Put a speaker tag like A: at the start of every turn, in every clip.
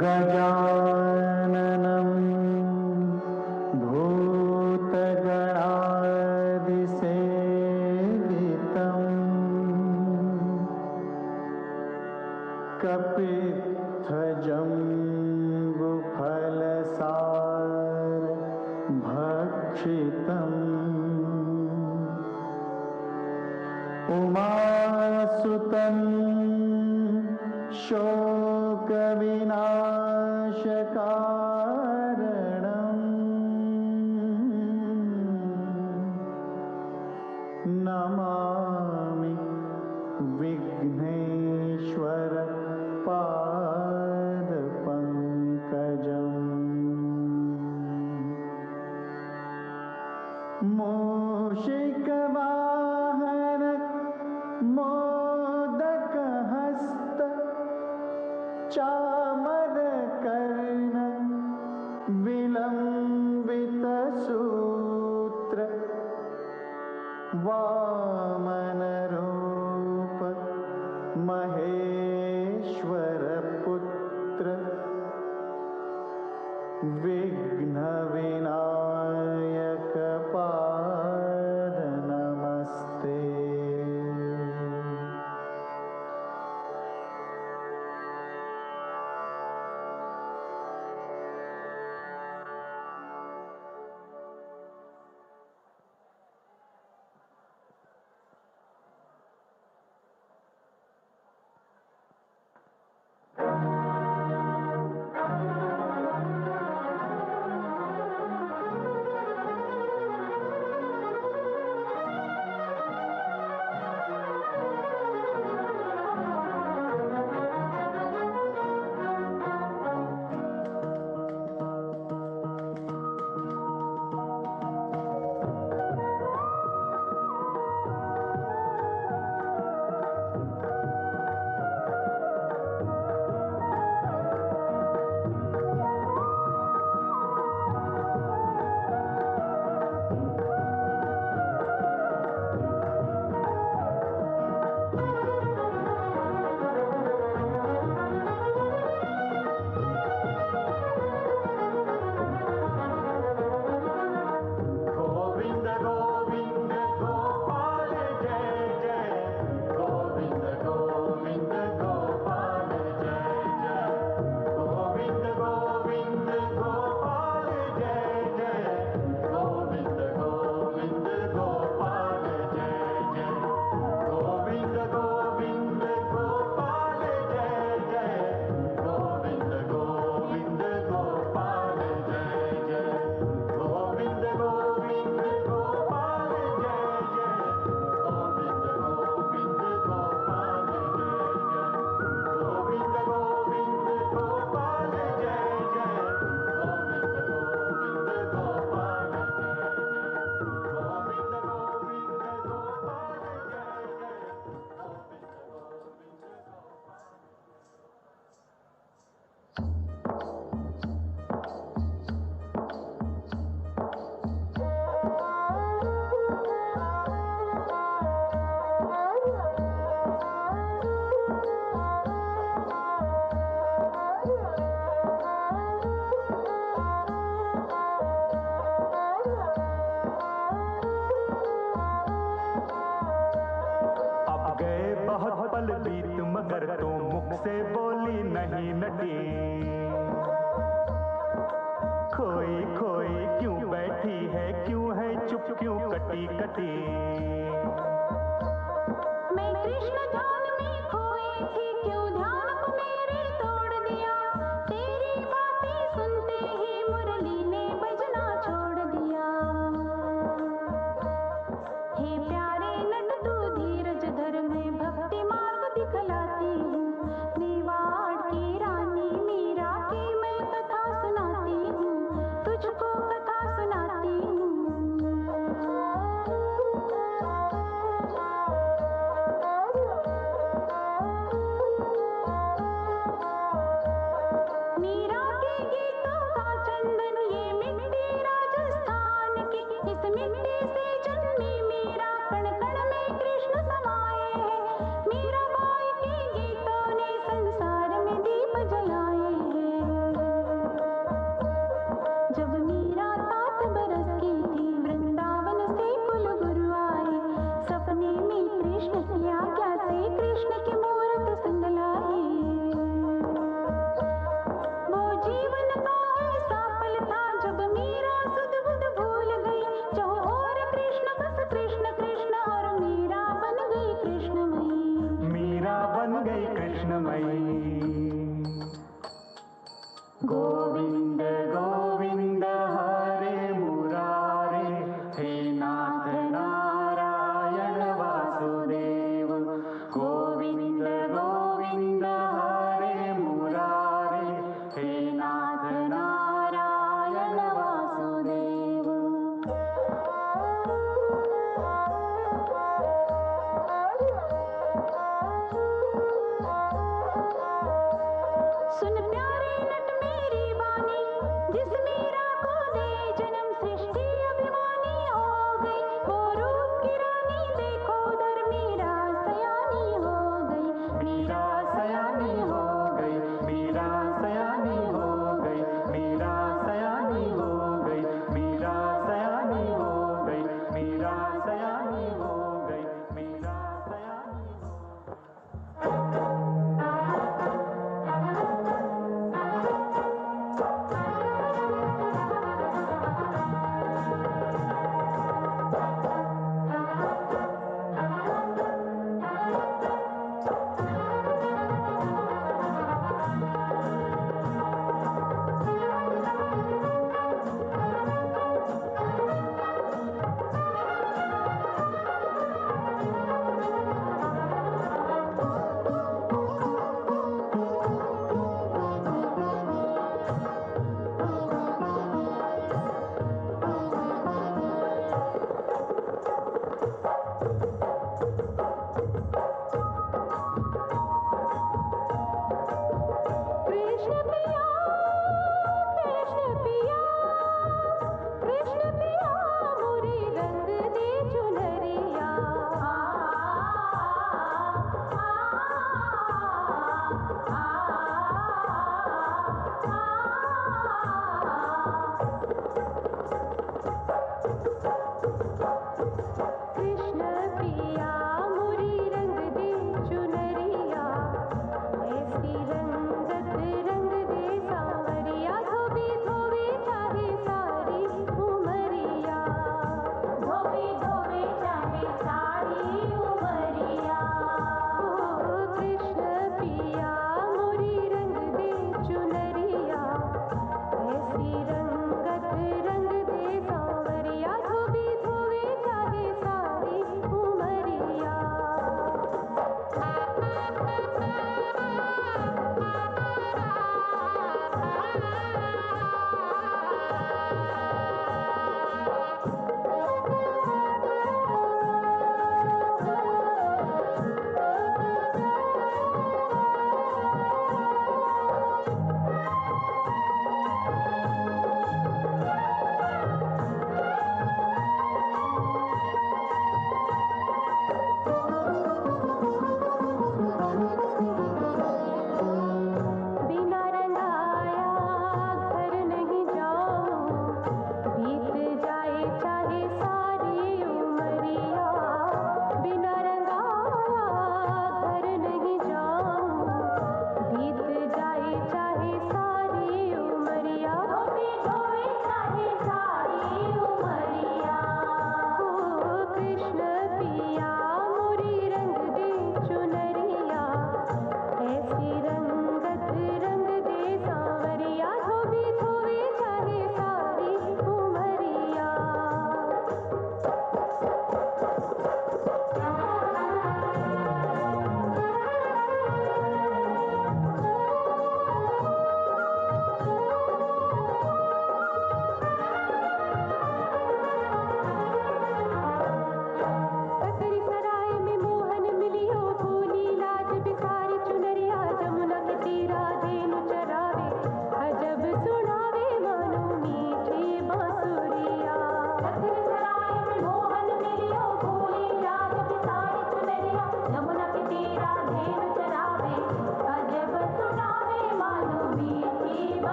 A: गजाननं भूतगणादिसेवितं कपित्थजम्बुफलसारभक्षितम् उमासुतं शोकविनाशकारणम् नमामि विघ्नेश्वर पादपङ्कजम्। मूषिकवाहन मोदकहस्त चामरकर्ण विलम्बितसूत्र वामनरूप महेश्वरपुत्र विघ्नविनायक पाद नमस्ते।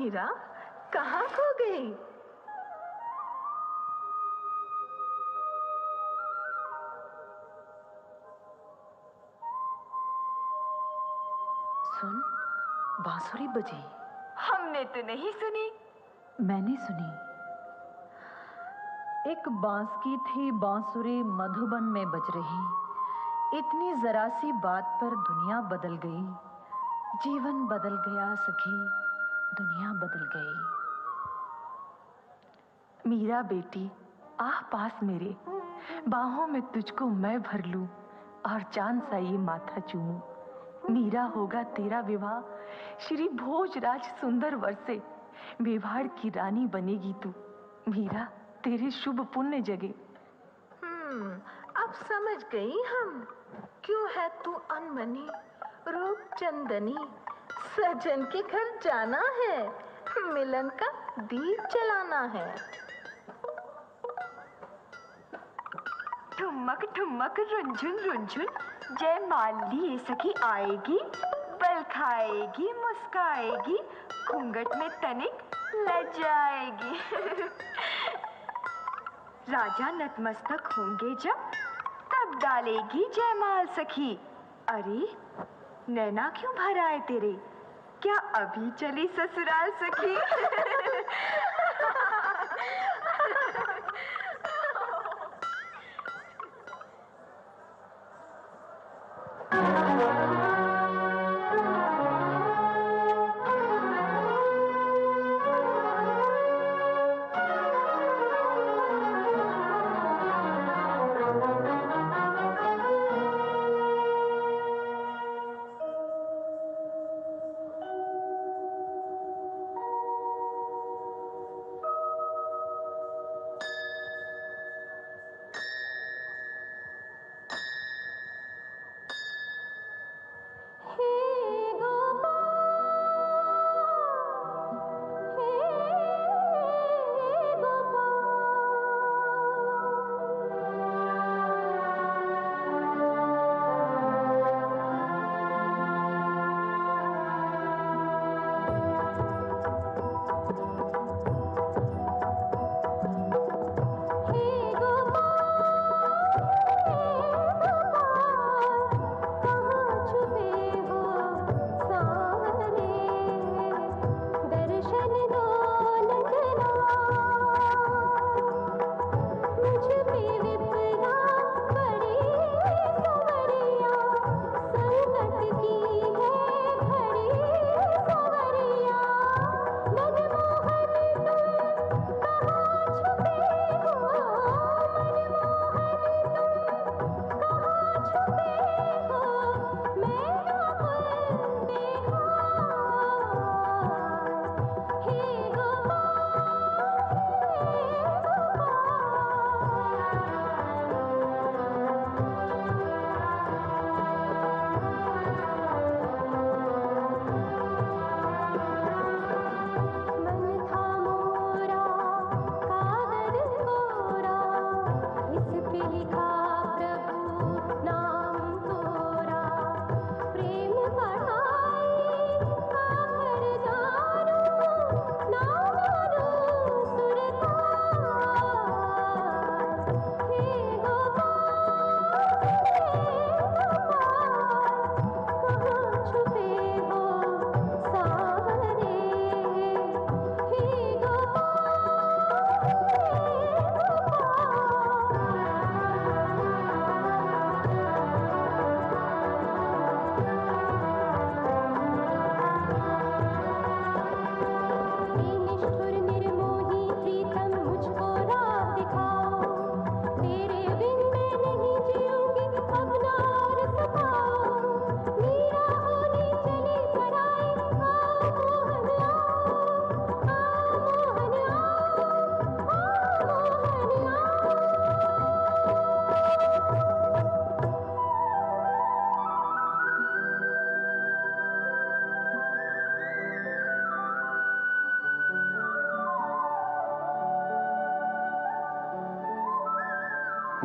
B: मीरा, कहाँ खो गई?
C: सुन, बांसुरी बजी।
B: हमने तो नहीं सुनी।
C: मैंने सुनी। एक बांस की थी बांसुरी मधुबन में बज रही। इतनी जरा सी बात पर दुनिया बदल गई। जीवन बदल गया सखी, दुनिया बदल गई।
B: मीरा बेटी, आ पास मेरे, बाहों में तुझको मैं भर लूं और चांद सा ये माथा चूमूं। मीरा होगा तेरा विवाह श्री भोजराज सुंदर वर से। मेवाड़ की रानी बनेगी तू, मीरा तेरे शुभ पुण्य जगे। अब समझ गई हम, क्यों है तू अनमनी, रूप चंदनी। सजन के घर जाना है, मिलन का दीप जलाना है। ठुमक ठुमक रुंझुन रुंझुन, जय माली ये सखी आएगी। बल खाएगी मुस्काएगी, घूंघट में तनिक लजाएगी। राजा नतमस्तक होंगे जब, तब डालेगी जयमाल सखी। अरे नैना क्यों भर आए तेरे, क्या अभी चली ससुराल सखी?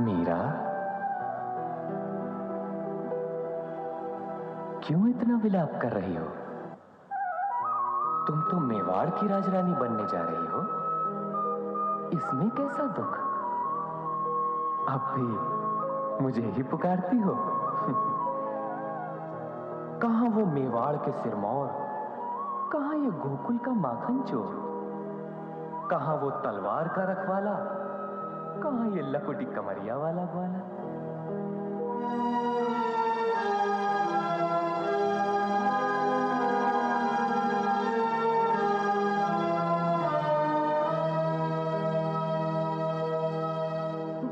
D: मीरा, क्यों इतना विलाप कर रही हो? तुम तो मेवाड़ की राजरानी बनने जा रही हो, इसमें कैसा दुख? अब भी मुझे ही पुकारती हो? कहां वो मेवाड़ के सिरमौर, कहां ये गोकुल का माखन चोर, कहां वो तलवार का रखवाला, कहां ये लकुटी कमरिया वाला ग्वाला?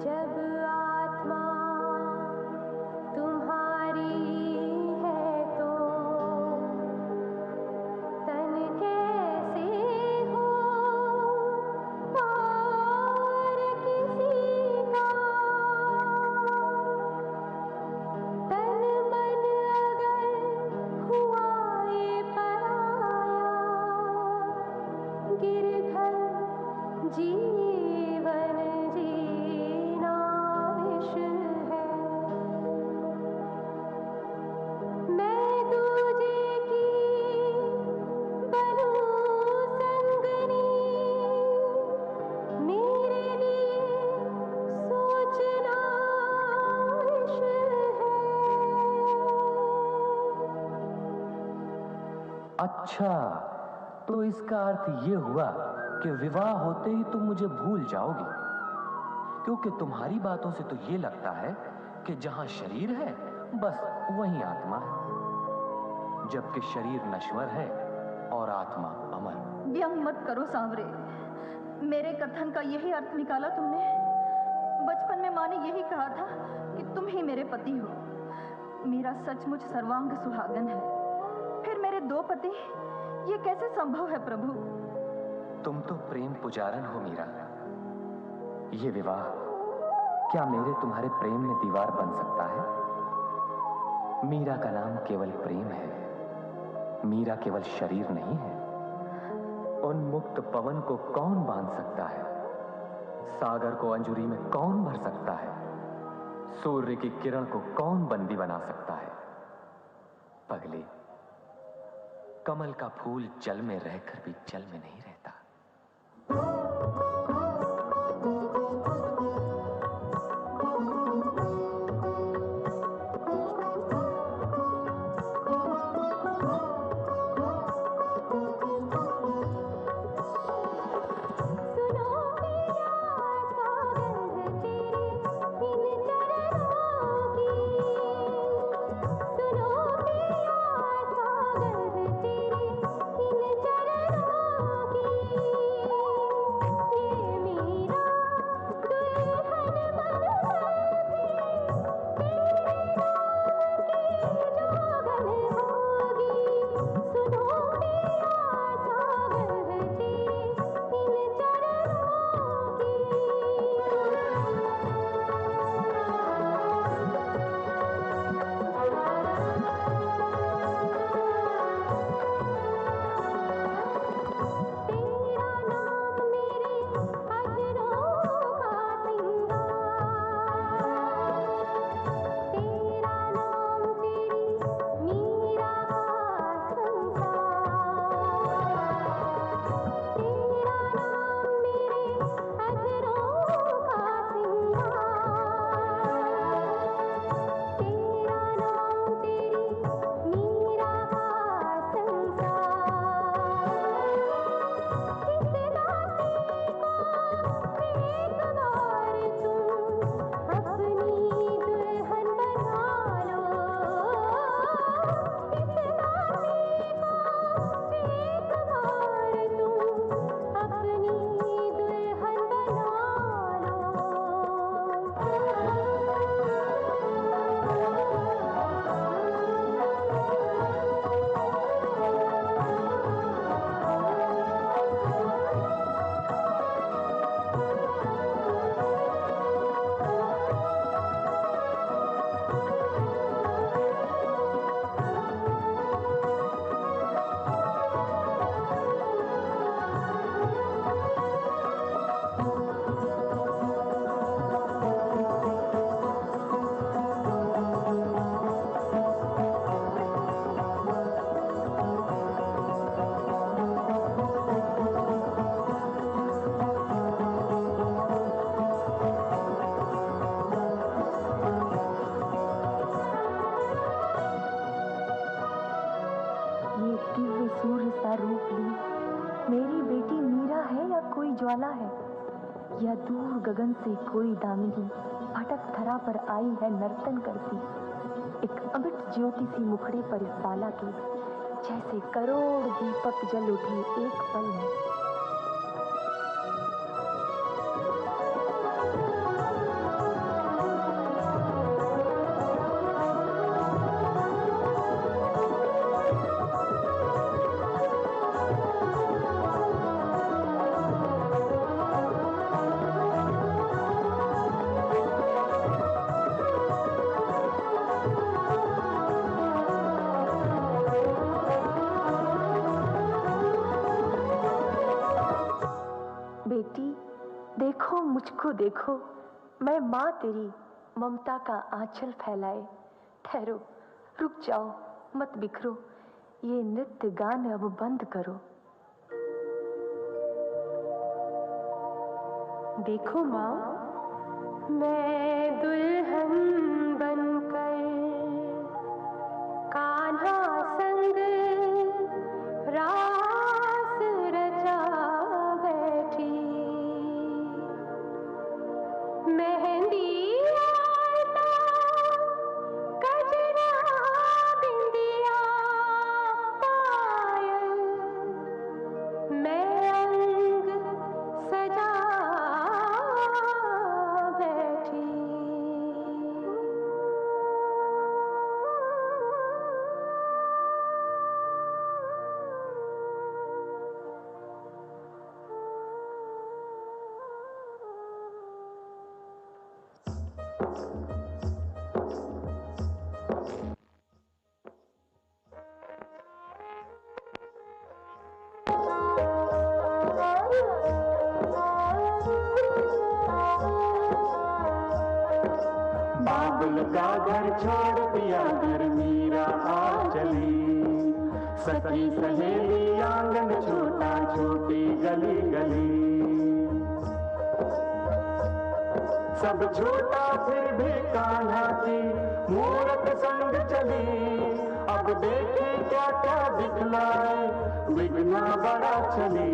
E: जब आत्मा तुम्हारी है तो तन कैसे हो और किसी का? तन मन अगर हुआ ये पराया, गिरधर जीवन जीना विष है। मैं दूजे की बनूं संगनी, मेरे लिए सोचना विष है।
D: अच्छा, तो इसका अर्थ ये हुआ कि विवाह होते ही तुम मुझे भूल जाओगी, क्योंकि तुम्हारी बातों से तो ये लगता है कि जहां शरीर है बस वहीं आत्मा है, जबकि शरीर नश्वर है और आत्मा अमर।
C: व्यंग मत करो सांवरे, मेरे कथन का यही अर्थ निकाला तुमने? बचपन में माँ ने यही कहा था कि तुम ही मेरे पति हो। मेरा सचमुच सर्वांग सुहागन है, फिर मेरे दो पति, ये कैसे संभव है प्रभु?
D: तुम तो प्रेम पुजारन हो मीरा। ये विवाह क्या मेरे तुम्हारे प्रेम में दीवार बन सकता है? मीरा का नाम केवल प्रेम है, मीरा केवल शरीर नहीं है। उन्मुक्त पवन को कौन बांध सकता है? सागर को अंजुरी में कौन भर सकता है? सूर्य की किरण को कौन बंदी बना सकता है? पगली, कमल का फूल जल में रहकर भी जल में नहीं रहता।
E: सुनो पिया सौगंध तेरी इन चरणों की,
B: सूर्य सा रूप ली, मेरी बेटी मीरा है या कोई ज्वाला है, या दूर गगन से कोई दामिनी भटक धरा पर आई है नर्तन करती। एक अमिट ज्योति सी मुखड़े पर इस बाला के, जैसे करोड़ दीपक जल उठे एक पल में। बेटी देखो, मुझको देखो, मैं माँ तेरी ममता का आंचल फैलाए। ठहरो, रुक जाओ, मत बिखरो, ये नृत्य गान अब बंद करो। देखो माँ,
E: मैं दुल्हन बनकर कान्हा संग रास रचा बैठी, मेहंदी आलता गजरा बिंदिया पायल, मैं अंग सजा बैठी।
A: बाबुल का घर छोड़ दिया, घर मीरा आ चली। सखी सहेली आंगन छोटा, छोटी गली गली। सब छूटा फिर भी कान्हा की मूरत संग चली। अब देखे क्या क्या दिखलाए, विघ्ना बड़ा चली।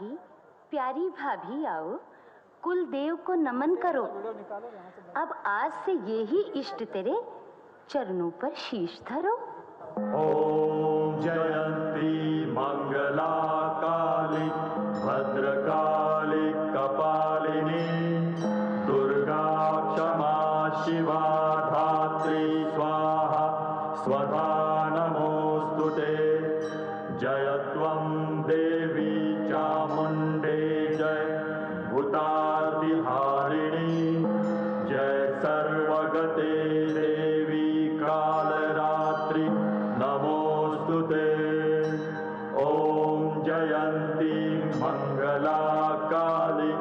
F: भाभी, प्यारी भाभी आओ, कुल देव को नमन करो। अब आज से ये ही इष्ट तेरे चरणों पर शीश धरो।
A: ओम जयंती मंगला काली भद्रकाली कपालिनी दुर्गा क्षमा शिवा धात्री स्वाहा स्वधा नमोस्तुते। जय त्वं देवी चामुंडे जय भूतादिहारिणी जय सर्वगते देवी कालरात्रि नमोस्तुते। ओम जयंती मंगला काली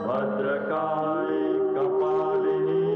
A: भद्रकाली कपालिनी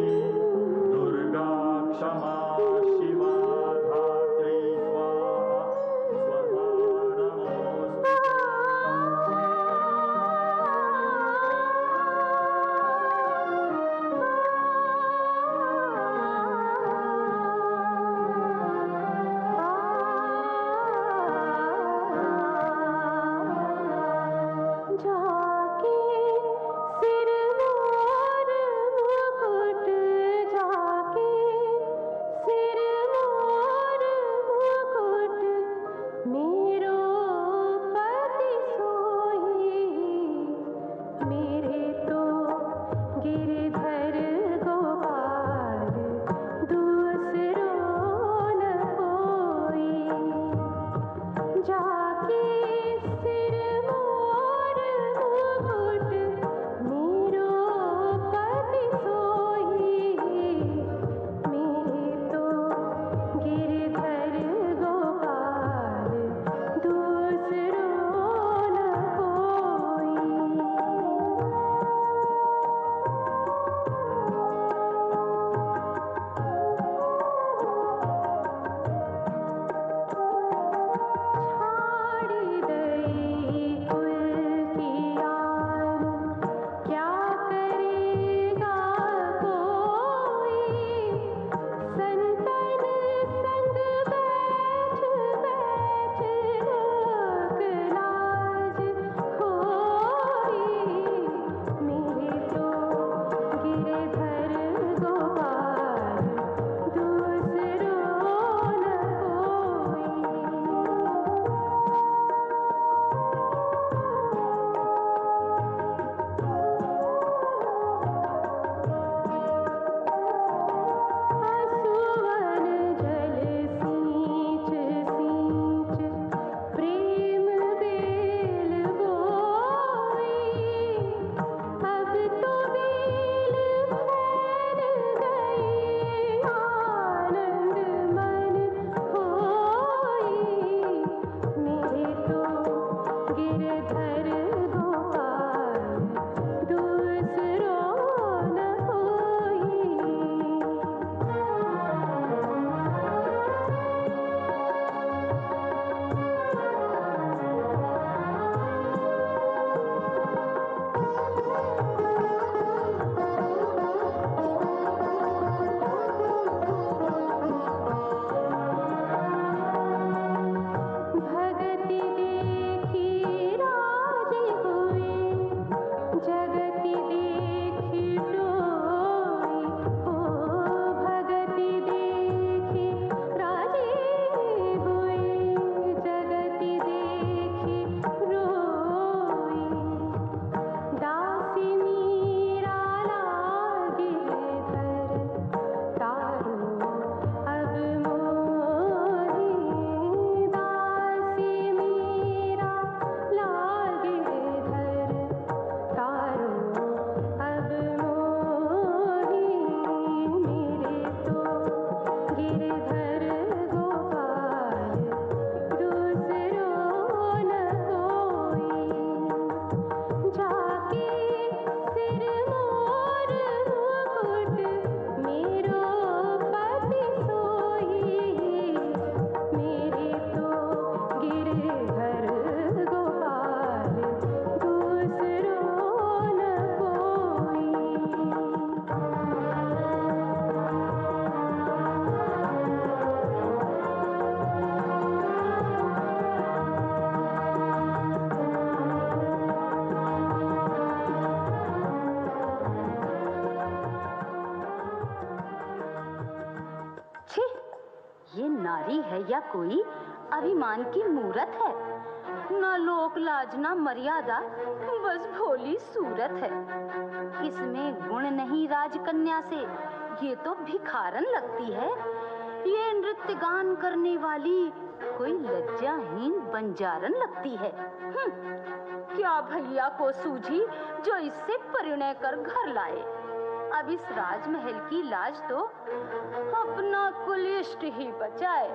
F: ये नारी है या कोई अभिमान की मूरत है? ना लोक लाज ना मर्यादा, बस भोली सूरत है। इसमें गुण नहीं राजकन्या से, ये तो भिखारन लगती है। ये नृत्य गान करने वाली कोई लज्जाहीन बंजारन लगती है। क्या भैया को सूझी जो इससे परिणय कर घर लाए। अब इस राजमहल की लाज तो अपना कुलिष्ट ही बचाए।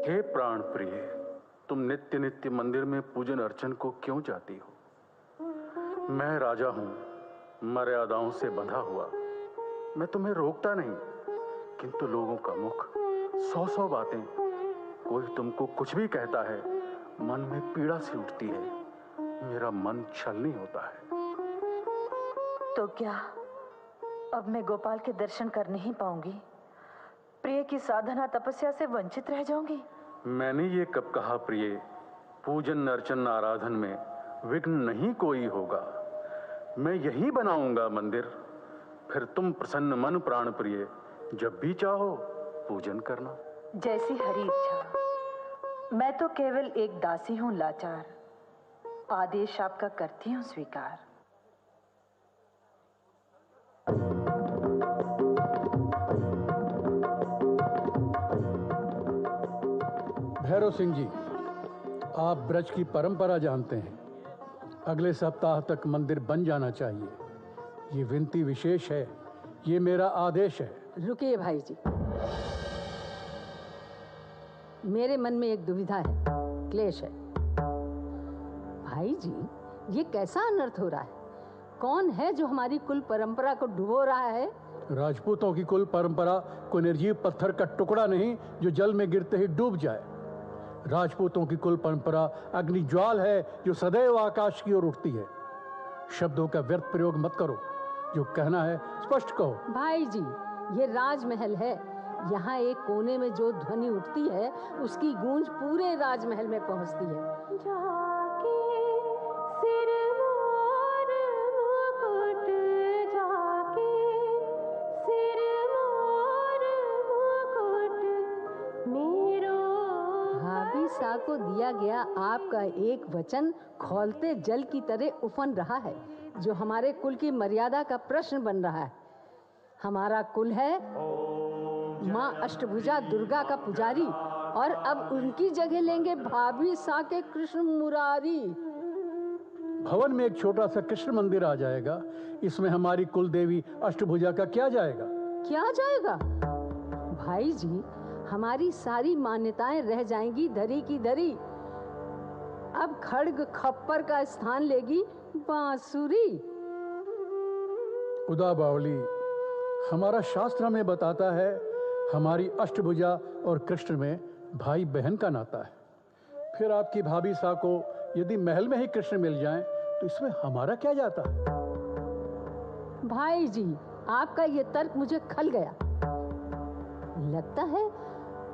G: हे प्राण प्रिय, तुम नित्य नित्य मंदिर में पूजन अर्चन को क्यों जाती हो? मैं राजा हूं, मर्यादाओं से बंधा हुआ। मैं तुम्हें रोकता नहीं, किंतु लोगों का मुख, 100 बातें, कोई तुमको कुछ भी कहता है, मन में पीड़ा सी उठती है। मेरा मन छलनी होता है।
C: तो क्या अब मैं गोपाल के दर्शन कर नहीं पाऊंगी? प्रिय की साधना तपस्या से वंचित रह जाऊंगी?
G: मैंने ये कब कहा प्रिय? पूजन अर्चन आराधन में विघ्न नहीं कोई होगा। मैं यही बनाऊंगा मंदिर, फिर तुम प्रसन्न मन प्राण प्रिय जब भी चाहो पूजन करना।
C: जैसी हरी इच्छा। मैं तो केवल एक दासी हूं लाचार। आदेश आपका करती हूं स्वीकार।
H: भैरव सिंह जी, आप ब्रज की परंपरा जानते हैं। अगले सप्ताह तक मंदिर बन जाना चाहिए। ये विनती विशेष है, ये मेरा आदेश है।
I: रुकिए भाई जी, मेरे मन में एक दुविधा है, क्लेश है। भाई जी, ये कैसा अनर्थ हो रहा है? कौन है जो हमारी कुल परंपरा को डुबो रहा है?
H: राजपूतों की कुल परंपरा कोई निर्जीव पत्थर का टुकड़ा नहीं जो जल में गिरते ही डूब जाए। राजपूतों की कुल परंपरा अग्निज्वाल है जो सदैव आकाश की ओर उठती है। शब्दों का व्यर्थ प्रयोग मत करो, जो कहना है स्पष्ट कहो।
I: भाई जी, ये राजमहल है। यहाँ एक कोने में जो ध्वनि उठती है उसकी गूंज पूरे राजमहल में पहुँचती है।
E: जाके सिर मोर मुकुट, जाके सिर मोर मुकुट मेरो।
I: भाभी सा को दिया गया आपका एक वचन खौलते जल की तरह उफन रहा है, जो हमारे कुल की मर्यादा का प्रश्न बन रहा है। हमारा कुल है माँ अष्टभुजा दुर्गा का पुजारी, और अब उनकी जगह लेंगे भाभी सा के कृष्ण मुरारी।
H: भवन में एक छोटा सा कृष्ण मंदिर आ जाएगा, इसमें हमारी कुल देवी अष्टभुजा का क्या जाएगा?
I: क्या जाएगा? भाई जी, हमारी सारी मान्यताएं रह जाएंगी धरी की धरी। अब खड्ग खप्पर का स्थान लेगी बांसुरी।
H: उदा बावली, हमारा शास्त्र हमें बताता है हमारी अष्टभुजा और कृष्ण में भाई बहन का नाता है। फिर आपकी भाभी सा को यदि महल में ही कृष्ण मिल जाएं, तो इसमें हमारा क्या जाता है?
I: भाई जी, आपका ये तर्क मुझे खल गया। लगता है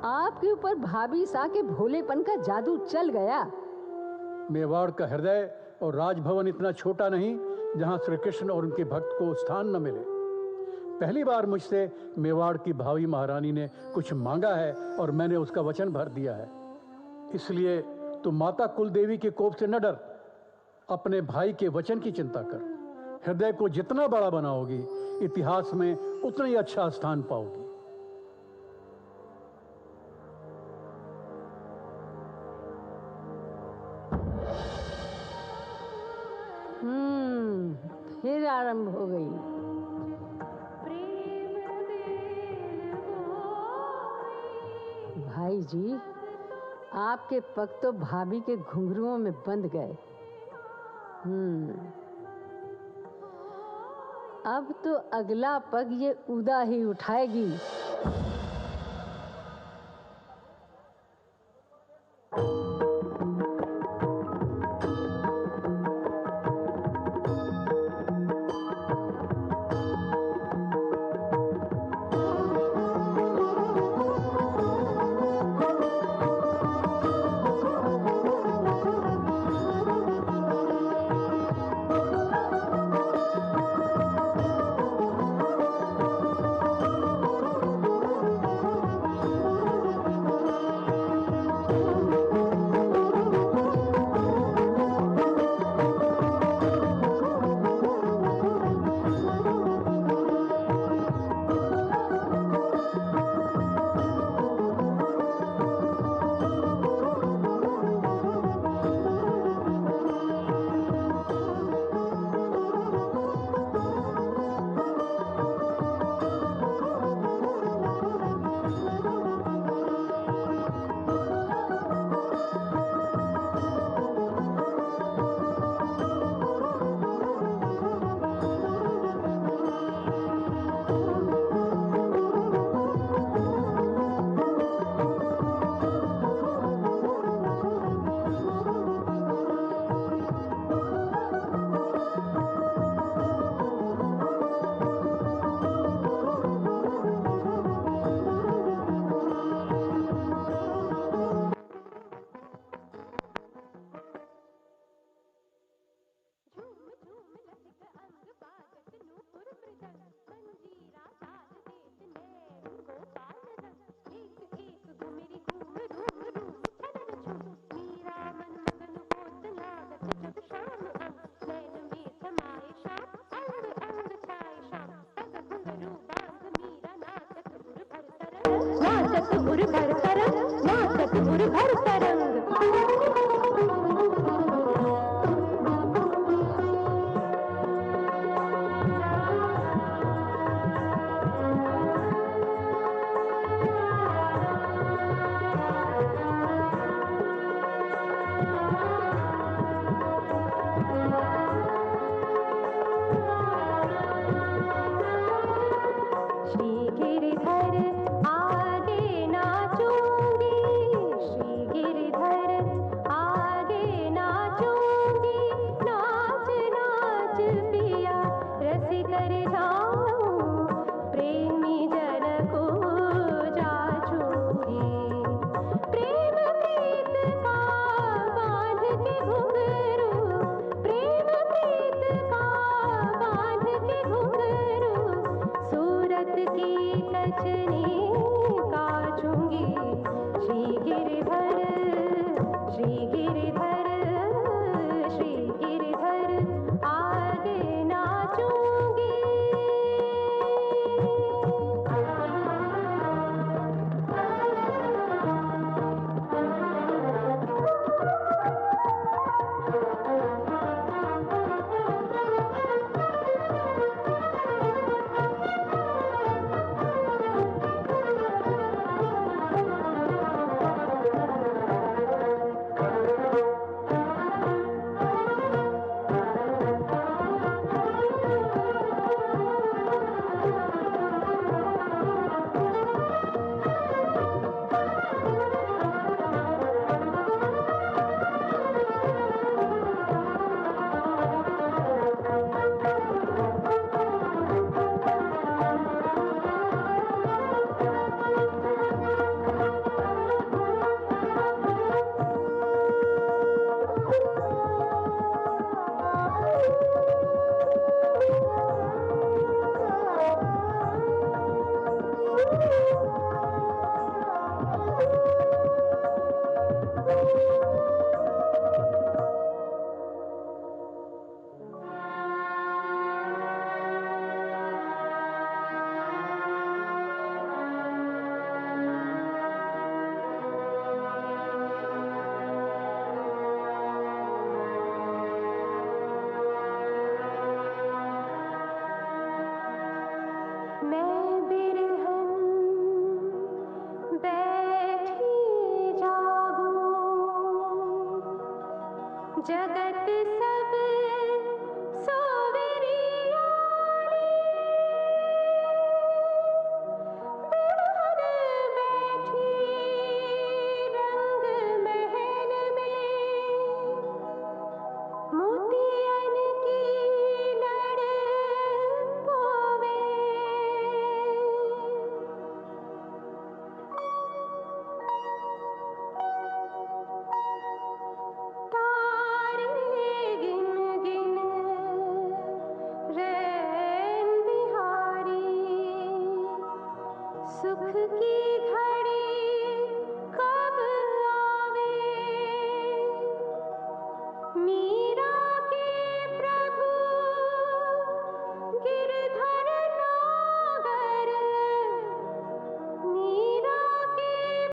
I: आपके ऊपर भाभी सा के भोलेपन का जादू चल गया।
H: मेवाड़ का हृदय और राजभवन इतना छोटा नहीं जहां श्री कृष्ण और उनके भक्त को स्थान न मिले। पहली बार मुझसे मेवाड़ की भावी महारानी ने कुछ मांगा है और मैंने उसका वचन भर दिया है। इसलिए तुम माता कुलदेवी के कोप से न डर, अपने भाई के वचन की चिंता कर। हृदय को जितना बड़ा बनाओगी, इतिहास में उतना ही अच्छा स्थान पाओगी।
I: फिर आरंभ हो गई। भाई जी, आपके पग तो भाभी के घुंघरुओं में बंध गए। अब तो अगला पग ये उदा ही उठाएगी।
E: नाचत उर भर तरफ, नाचत उर भर तरफ। जगत सब सोवेरिया दुल्हन बैठी रंग महल में मोतियन की लड़ पोवे तारे गिन गिन रैन बिहारी सुख की